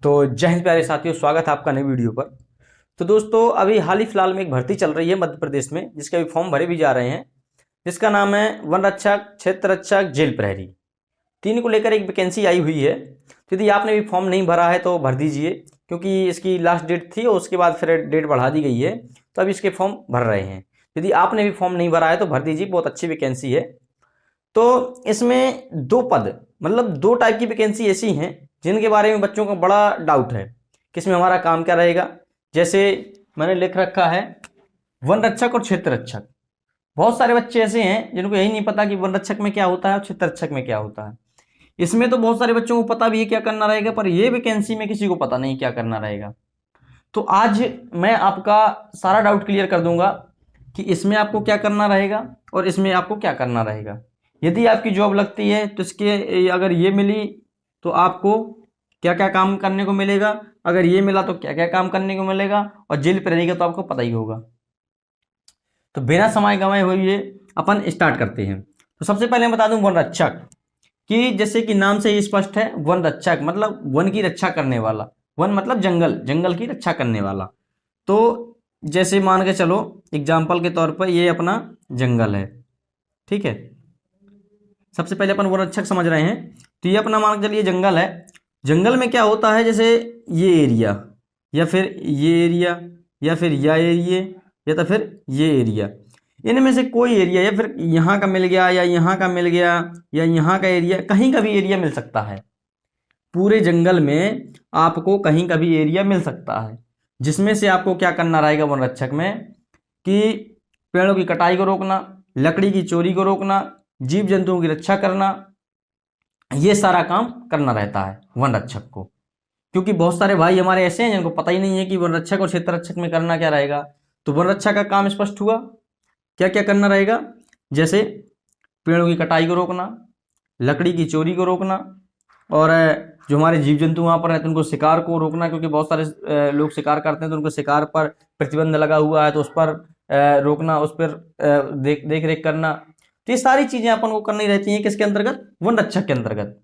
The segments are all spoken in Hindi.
तो जय हिंद प्यारे साथियों, स्वागत है आपका नई वीडियो पर। तो दोस्तों, अभी हाल ही फिलहाल में एक भर्ती चल रही है मध्य प्रदेश में, जिसके अभी फॉर्म भरे भी जा रहे हैं, जिसका नाम है वन रक्षक, क्षेत्र रक्षक, जेल प्रहरी। तीन को लेकर एक वैकेंसी आई हुई है। तो यदि आपने भी फॉर्म नहीं भरा है तो भर दीजिए, क्योंकि इसकी लास्ट डेट थी और उसके बाद फिर डेट बढ़ा दी गई है। तो अभी इसके फॉर्म भर रहे हैं। यदि आपने भी फॉर्म नहीं भरा है तो भर दीजिए, बहुत अच्छी वैकेंसी है। तो इसमें दो पद, मतलब दो टाइप की वैकेंसी ऐसी हैं जिनके बारे में बच्चों का बड़ा डाउट है कि इसमें हमारा काम क्या रहेगा। जैसे मैंने लिख रखा है वन रक्षक और क्षेत्र रक्षक। बहुत सारे बच्चे ऐसे हैं जिनको यही नहीं पता कि वन रक्षक में क्या होता है और क्षेत्र रक्षक में क्या होता है। इसमें तो बहुत सारे बच्चों को पता भी है क्या करना रहेगा, पर यह वैकेंसी में किसी को पता नहीं क्या करना रहेगा। तो आज मैं आपका सारा डाउट क्लियर कर दूंगा कि इसमें आपको क्या करना रहेगा और इसमें आपको क्या करना रहेगा। यदि आपकी जॉब लगती है तो इसके अगर ये मिली तो आपको क्या क्या काम करने को मिलेगा, अगर ये मिला तो क्या क्या काम करने को मिलेगा, और जेल पे रहेगा तो आपको पता ही होगा। तो बिना समय गंवाए हुए अपन स्टार्ट करते हैं। तो सबसे पहले मैं बता दूं वन रक्षक कि जैसे कि नाम से ही स्पष्ट है, वन रक्षक मतलब वन की रक्षा करने वाला। वन मतलब जंगल, जंगल की रक्षा करने वाला। तो जैसे मान के चलो एग्जाम्पल के तौर पर ये अपना जंगल है, ठीक है। सबसे पहले अपन वन रक्षक समझ रहे हैं। तो ये अपना मान के चलिए जंगल है। जंगल में क्या होता है, जैसे ये एरिया या फिर ये एरिया या फिर यह एरिया या तो फिर ये एरिया, इनमें से कोई एरिया या फिर यहाँ का मिल गया या यहाँ का मिल गया या यहाँ का एरिया, कहीं का भी एरिया मिल सकता है। पूरे जंगल में आपको कहीं का भी एरिया मिल सकता है, जिसमें से आपको क्या करना रहेगा वन रक्षक में कि पेड़ों की कटाई को रोकना, लकड़ी की चोरी को रोकना, जीव जंतुओं की रक्षा करना, ये सारा काम करना रहता है वन रक्षक को। क्योंकि बहुत सारे भाई हमारे ऐसे हैं जिनको पता ही नहीं है कि वन रक्षक और क्षेत्र रक्षक में करना क्या रहेगा। तो वन रक्षक का काम स्पष्ट हुआ, क्या क्या करना रहेगा। जैसे पेड़ों की कटाई को रोकना, लकड़ी की चोरी को रोकना, और जो हमारे जीव जंतु वहाँ पर रहते हैं उनको शिकार को रोकना, क्योंकि बहुत सारे लोग शिकार करते हैं तो उनको शिकार पर प्रतिबंध लगा हुआ है, तो उस पर रोकना, उस पर देख रेख करना। तो ये सारी चीजें अपन को करनी रहती हैं किसके अंतर्गत, वन रक्षक के अंतर्गत।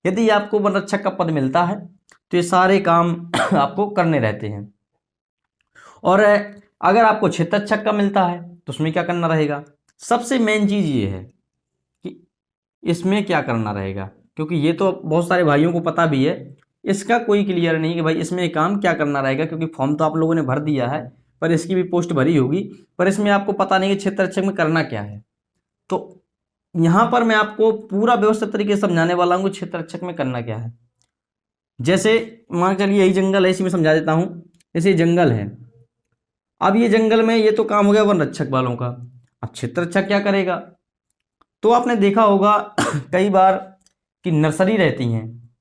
यदि आपको वन रक्षक का पद मिलता है तो ये सारे काम आपको करने रहते हैं। और अगर आपको क्षेत्र रक्षक का मिलता है तो उसमें क्या करना रहेगा। सबसे मेन चीज ये है कि इसमें क्या करना रहेगा, क्योंकि ये तो बहुत सारे भाइयों को पता भी है, इसका कोई क्लियर नहीं कि भाई इसमें काम क्या करना रहेगा। क्योंकि फॉर्म तो आप लोगों ने भर दिया है, पर इसकी भी पोस्ट भरी होगी, पर इसमें आपको पता नहीं कि क्षेत्र रक्षक में करना क्या है। तो यहां पर मैं आपको पूरा व्यवस्थित तरीके से समझाने वाला हूं क्षेत्र रक्षक में करना क्या है। जैसे मान चलिए यही जंगल है, इसी में समझा देता हूं। जैसे ये जंगल है, अब ये जंगल में ये तो काम हो गया वन रक्षक वालों का। अब क्षेत्र रक्षक क्या करेगा, तो आपने देखा होगा कई बार कि नर्सरी रहती हैं।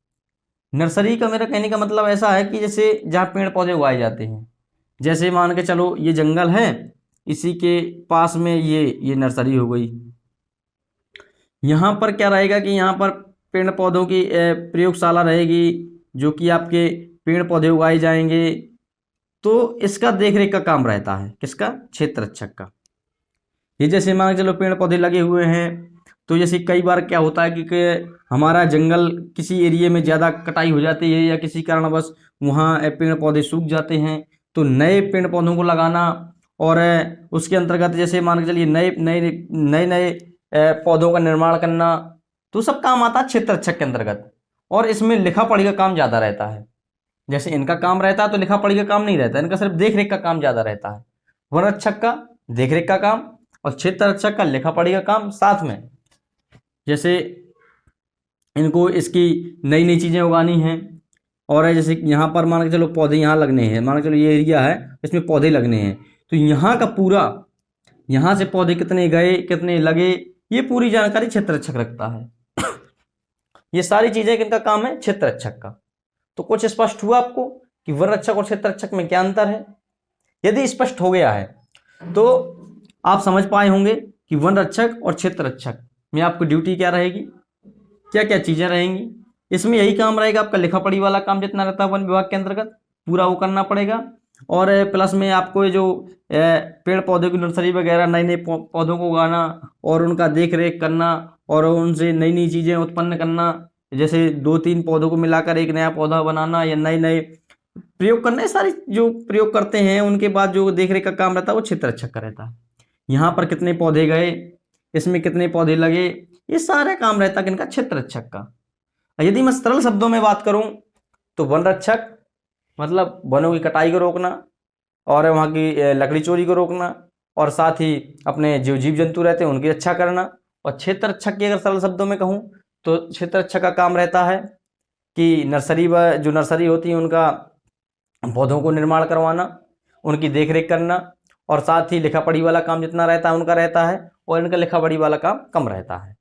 नर्सरी का मेरा कहने का मतलब ऐसा है कि जैसे जहाँ पेड़ पौधे उगाए जाते हैं। जैसे मान के चलो ये जंगल है, इसी के पास में ये नर्सरी हो गई। यहाँ पर क्या रहेगा कि यहाँ पर पेड़ पौधों की प्रयोगशाला रहेगी, जो कि आपके पेड़ पौधे उगाए जाएंगे। तो इसका देखरेख का काम रहता है किसका, क्षेत्र रक्षक का। ये जैसे मान के चलो पेड़ पौधे लगे हुए हैं, तो जैसे कई बार क्या होता है कि हमारा जंगल किसी एरिया में ज़्यादा कटाई हो जाती है या किसी कारणवश वहाँ पेड़ पौधे सूख जाते हैं, तो नए पेड़ पौधों को लगाना, और उसके अंतर्गत जैसे मान के चलिए नए नए नए नए पौधों का निर्माण करना, तो सब काम आता है क्षेत्र रक्षक के अंतर्गत। और इसमें लिखा पढ़ी का काम ज़्यादा रहता है। जैसे इनका काम रहता है तो लिखा पढ़ी का काम नहीं रहता, इनका सिर्फ देख रेख का काम ज़्यादा रहता है। वन रक्षक का देख रेख का काम और क्षेत्र रक्षक का लिखा पढ़ी का काम साथ में। जैसे इनको इसकी नई नई चीज़ें उगानी हैं, और जैसे यहाँ पर मान के चलो पौधे यहाँ लगने हैं, मान के चलो ये एरिया है इसमें पौधे लगने हैं, तो यहाँ का पूरा, यहाँ से पौधे कितने गए कितने लगे, ये पूरी जानकारी क्षेत्र रक्षक रखता है। ये सारी चीजें किनका काम है, क्षेत्र रक्षक का। तो कुछ स्पष्ट हुआ आपको कि वन रक्षक और क्षेत्र रक्षक में क्या अंतर है। यदि स्पष्ट हो गया है तो आप समझ पाए होंगे कि वन रक्षक और क्षेत्र रक्षक में आपकी ड्यूटी क्या रहेगी, क्या क्या चीजें रहेंगी। इसमें यही काम रहेगा आपका, लिखा पढ़ी वाला काम जितना रहता है वन विभाग के अंतर्गत पूरा वो करना पड़ेगा। और प्लस में आपको ये जो पेड़ पौधे की नर्सरी वगैरह, नए नए पौधों को उगाना और उनका देख रेख करना और उनसे नई नई चीज़ें उत्पन्न करना, जैसे 2-3 पौधों को मिलाकर एक नया पौधा बनाना या नए नए प्रयोग करना, ये सारी जो प्रयोग करते हैं उनके बाद जो देख रेख का काम रहता है वो क्षेत्र रक्षक का रहता है। यहाँ पर कितने पौधे गए, इसमें कितने पौधे लगे, ये सारा काम रहता है किनका, क्षेत्र रक्षक का। यदि मैं सरल शब्दों में बात करूं तो वन रक्षक मतलब वनों की कटाई को रोकना और वहाँ की लकड़ी चोरी को रोकना, और साथ ही अपने जो जीव जंतु रहते हैं उनकी रक्षा करना। और क्षेत्र रक्षक की अगर सरल शब्दों में कहूँ तो क्षेत्र रक्षक का काम रहता है कि नर्सरी जो नर्सरी होती है उनका पौधों को निर्माण करवाना, उनकी देखरेख करना, और साथ ही लिखा पढ़ी वाला काम जितना रहता है उनका रहता है, और इनका लिखा पढ़ी वाला काम कम रहता है।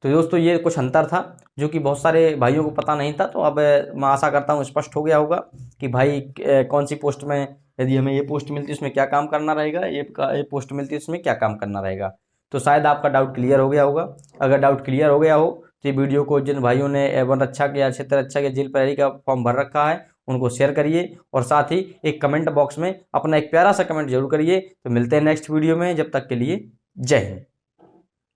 तो दोस्तों ये कुछ अंतर था जो कि बहुत सारे भाइयों को पता नहीं था। तो अब मैं आशा करता हूँ स्पष्ट हो गया होगा कि भाई कौन सी पोस्ट में, यदि हमें ये पोस्ट मिलती है उसमें क्या काम करना रहेगा, ये पोस्ट मिलती है उसमें क्या काम करना रहेगा। तो शायद आपका डाउट क्लियर हो गया होगा। अगर डाउट क्लियर हो गया हो तो ये वीडियो को जिन भाइयों ने वन रक्षक या क्षेत्र रक्षक या जेल प्रहरी का फॉर्म भर रखा है उनको शेयर करिए, और साथ ही एक कमेंट बॉक्स में अपना एक प्यारा सा कमेंट जरूर करिए। तो मिलते हैं नेक्स्ट वीडियो में, जब तक के लिए जय हिंद।